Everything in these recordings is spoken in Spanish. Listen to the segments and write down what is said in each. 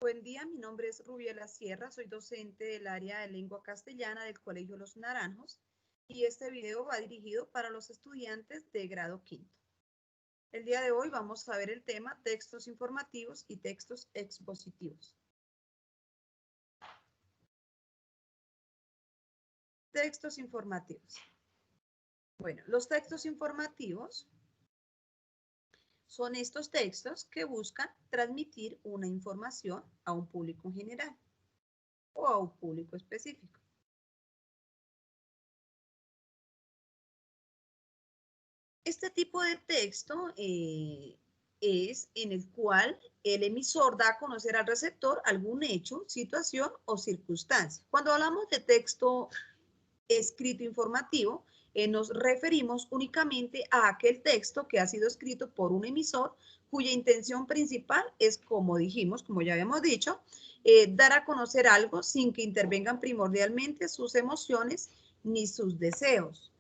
Buen día, mi nombre es Rubiela Sierra, soy docente del área de lengua castellana del Colegio Los Naranjos y este video va dirigido para los estudiantes de grado quinto. El día de hoy vamos a ver el tema textos informativos y textos expositivos. Textos informativos. Bueno, los textos informativos son estos textos que buscan transmitir una información a un público en general o a un público específico. Este tipo de texto es en el cual el emisor da a conocer al receptor algún hecho, situación o circunstancia. Cuando hablamos de texto escrito informativo, nos referimos únicamente a aquel texto que ha sido escrito por un emisor cuya intención principal es, como dijimos, como ya habíamos dicho, dar a conocer algo sin que intervengan primordialmente sus emociones ni sus deseos.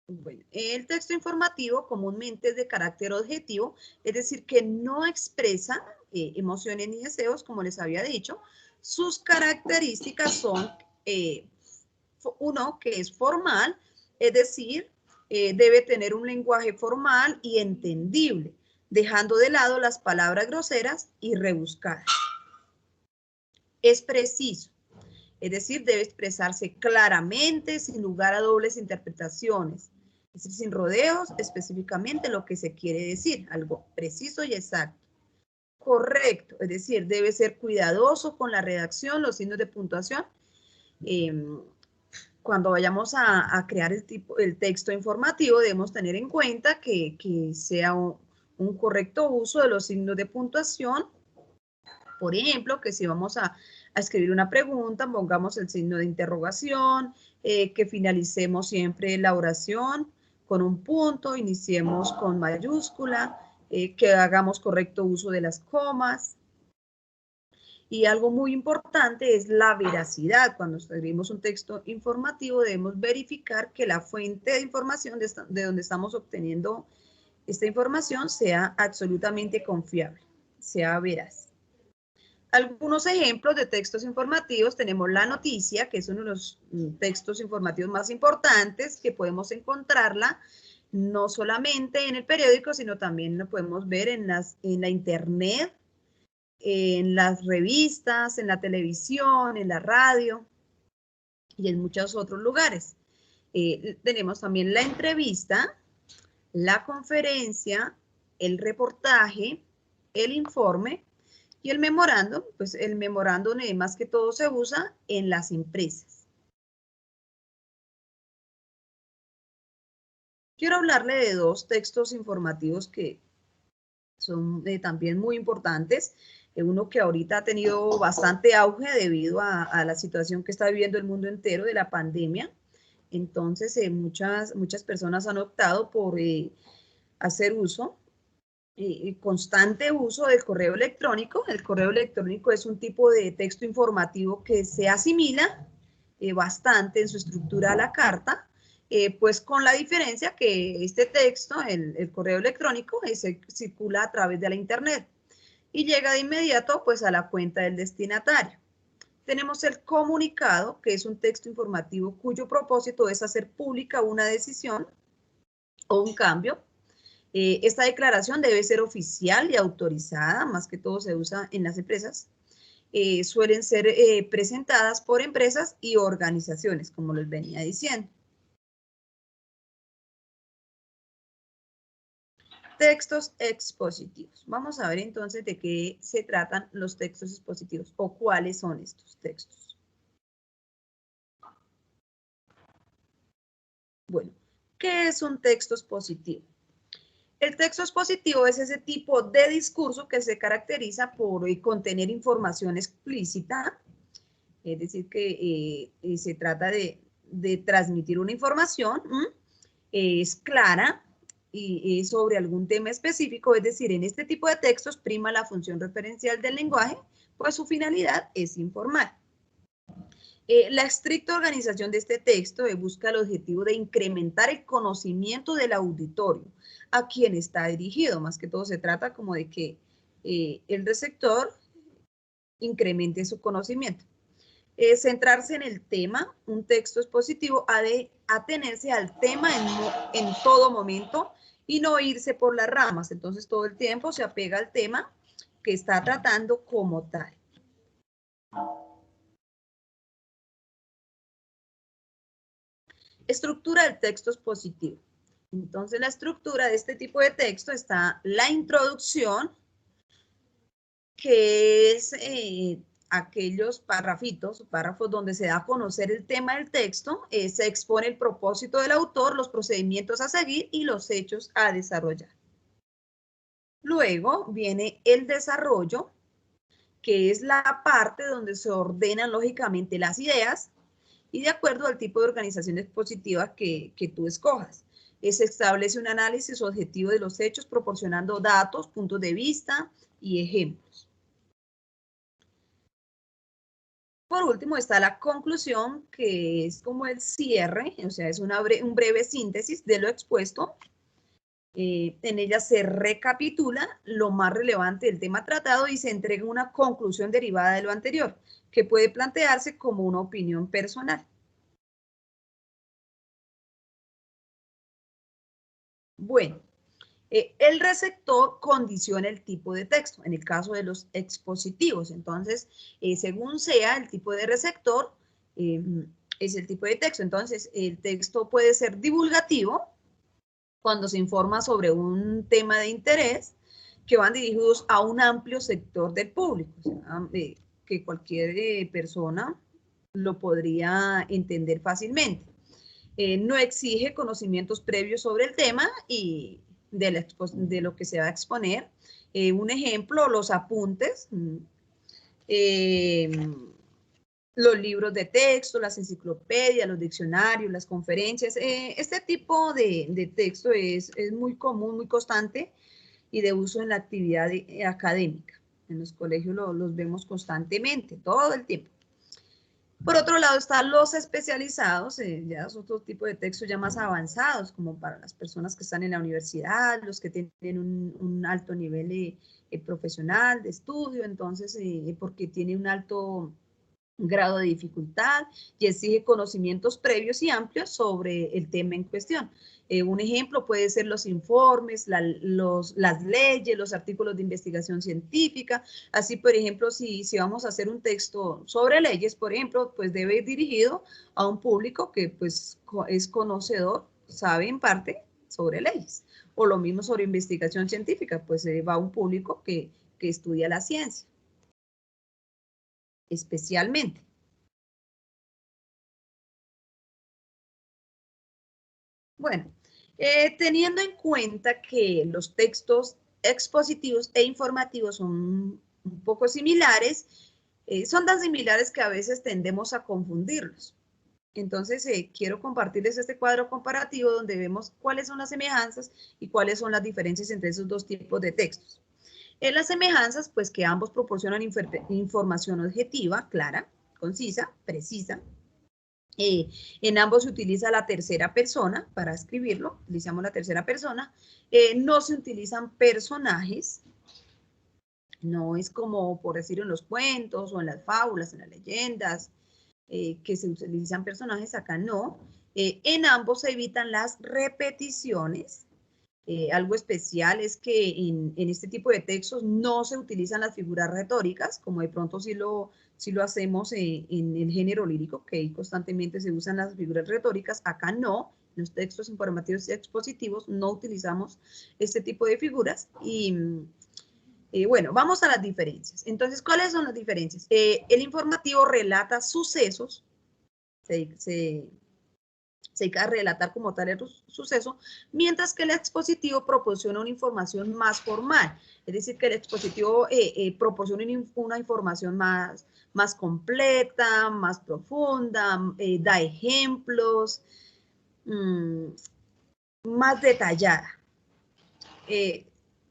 Bueno, el texto informativo comúnmente es de carácter objetivo, es decir, que no expresa emociones ni deseos, como les había dicho. Sus características son, uno, que es formal, es decir, debe tener un lenguaje formal y entendible, dejando de lado las palabras groseras y rebuscadas. Es preciso, es decir, debe expresarse claramente, sin lugar a dobles interpretaciones. Es decir, sin rodeos, específicamente lo que se quiere decir, algo preciso y exacto. Correcto, es decir, debe ser cuidadoso con la redacción, los signos de puntuación. Cuando vayamos a crear el texto informativo, debemos tener en cuenta que sea un correcto uso de los signos de puntuación. Por ejemplo, que si vamos a escribir una pregunta, pongamos el signo de interrogación, que finalicemos siempre la oración con un punto, iniciemos con mayúscula, que hagamos correcto uso de las comas. Y algo muy importante es la veracidad. Cuando escribimos un texto informativo debemos verificar que la fuente de información de donde estamos obteniendo esta información sea absolutamente confiable, sea veraz. Algunos ejemplos de textos informativos, tenemos la noticia, que es uno de los textos informativos más importantes, que podemos encontrarla no solamente en el periódico, sino también lo podemos ver en la internet, en las revistas, en la televisión, en la radio y en muchos otros lugares. Tenemos también la entrevista, la conferencia, el reportaje, el informe, y el memorándum, pues el memorándum más que todo se usa en las empresas. Quiero hablarle de dos textos informativos que son también muy importantes. Uno que ahorita ha tenido bastante auge debido a la situación que está viviendo el mundo entero de la pandemia. Entonces, muchas personas han optado por hacer uso constante uso del correo electrónico. El correo electrónico es un tipo de texto informativo que se asimila bastante en su estructura a la carta, pues con la diferencia que este texto, el correo electrónico, circula a través de la internet y llega de inmediato pues a la cuenta del destinatario. Tenemos el comunicado, que es un texto informativo cuyo propósito es hacer pública una decisión o un cambio. Esta declaración debe ser oficial y autorizada, más que todo se usa en las empresas. Suelen ser presentadas por empresas y organizaciones, como les venía diciendo. Textos expositivos. Vamos a ver entonces de qué se tratan los textos expositivos o cuáles son estos textos. Bueno, ¿qué es un texto expositivo? El texto expositivo es ese tipo de discurso que se caracteriza por contener información explícita, es decir, que se trata de transmitir una información, es clara y sobre algún tema específico, es decir, en este tipo de textos prima la función referencial del lenguaje, pues su finalidad es informar. La estricta organización de este texto busca el objetivo de incrementar el conocimiento del auditorio a quien está dirigido. Más que todo se trata como de que el receptor incremente su conocimiento. Centrarse en el tema, un texto expositivo ha de atenerse al tema en todo momento y no irse por las ramas. Entonces todo el tiempo se apega al tema que está tratando como tal. Estructura del texto expositivo. Entonces la estructura de este tipo de texto está la introducción, que es aquellos párrafos donde se da a conocer el tema del texto, se expone el propósito del autor, los procedimientos a seguir y los hechos a desarrollar. Luego viene el desarrollo, que es la parte donde se ordenan lógicamente las ideas y de acuerdo al tipo de organización expositiva que tú escojas. Se establece un análisis objetivo de los hechos proporcionando datos, puntos de vista y ejemplos. Por último está la conclusión, que es como el cierre, o sea, es un breve síntesis de lo expuesto. En ella se recapitula lo más relevante del tema tratado y se entrega una conclusión derivada de lo anterior, que puede plantearse como una opinión personal. Bueno, el receptor condiciona el tipo de texto, en el caso de los expositivos. Entonces, según sea el tipo de receptor, es el tipo de texto. Entonces, el texto puede ser divulgativo, cuando se informa sobre un tema de interés, que van dirigidos a un amplio sector del público, o sea, que cualquier persona lo podría entender fácilmente. No exige conocimientos previos sobre el tema y de lo que se va a exponer. Un ejemplo, los apuntes, los libros de texto, las enciclopedias, los diccionarios, las conferencias. Este tipo de texto es muy común, muy constante y de uso en la actividad académica. En los colegios los vemos constantemente, todo el tiempo. Por otro lado están los especializados, ya es otro tipo de textos ya más avanzados, como para las personas que están en la universidad, los que tienen un alto nivel profesional de estudio, entonces, porque tiene un alto grado de dificultad y exige conocimientos previos y amplios sobre el tema en cuestión. Un ejemplo puede ser los informes, las leyes, los artículos de investigación científica. Así, por ejemplo, si vamos a hacer un texto sobre leyes, por ejemplo, pues debe ir dirigido a un público que pues es conocedor, sabe en parte sobre leyes. O lo mismo sobre investigación científica, pues va a un público que estudia la ciencia especialmente. Bueno, teniendo en cuenta que los textos expositivos e informativos son un poco similares, son tan similares que a veces tendemos a confundirlos. Entonces, quiero compartirles este cuadro comparativo donde vemos cuáles son las semejanzas y cuáles son las diferencias entre esos dos tipos de textos. En las semejanzas, pues que ambos proporcionan información objetiva, clara, concisa, precisa. En ambos se utiliza la tercera persona para escribirlo, utilizamos la tercera persona. No se utilizan personajes, no es como por decir en los cuentos o en las fábulas, en las leyendas, que se utilizan personajes, acá no. En ambos se evitan las repeticiones. Algo especial es que en este tipo de textos no se utilizan las figuras retóricas, como de pronto sí lo hacemos en el género lírico, que constantemente se usan las figuras retóricas. Acá no, en los textos informativos y expositivos no utilizamos este tipo de figuras. Y bueno, vamos a las diferencias. Entonces, ¿cuáles son las diferencias? El informativo relata sucesos, se dedica a relatar como tal el suceso, mientras que el expositivo proporciona una información más formal, es decir, que el expositivo proporciona una información más completa, más profunda, da ejemplos, más detallada.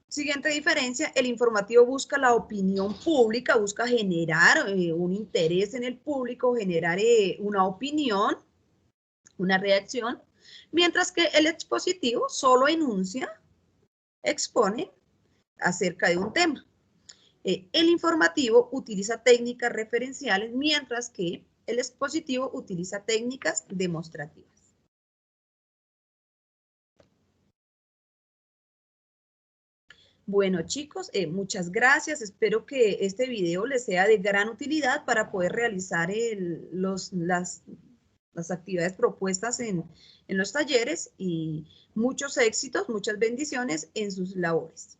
Siguiente diferencia, el informativo busca la opinión pública, busca generar un interés en el público, generar una opinión, una reacción, mientras que el expositivo solo enuncia, expone acerca de un tema. El informativo utiliza técnicas referenciales, mientras que el expositivo utiliza técnicas demostrativas. Bueno, chicos, muchas gracias. Espero que este video les sea de gran utilidad para poder realizar las actividades propuestas en los talleres y muchos éxitos, muchas bendiciones en sus labores.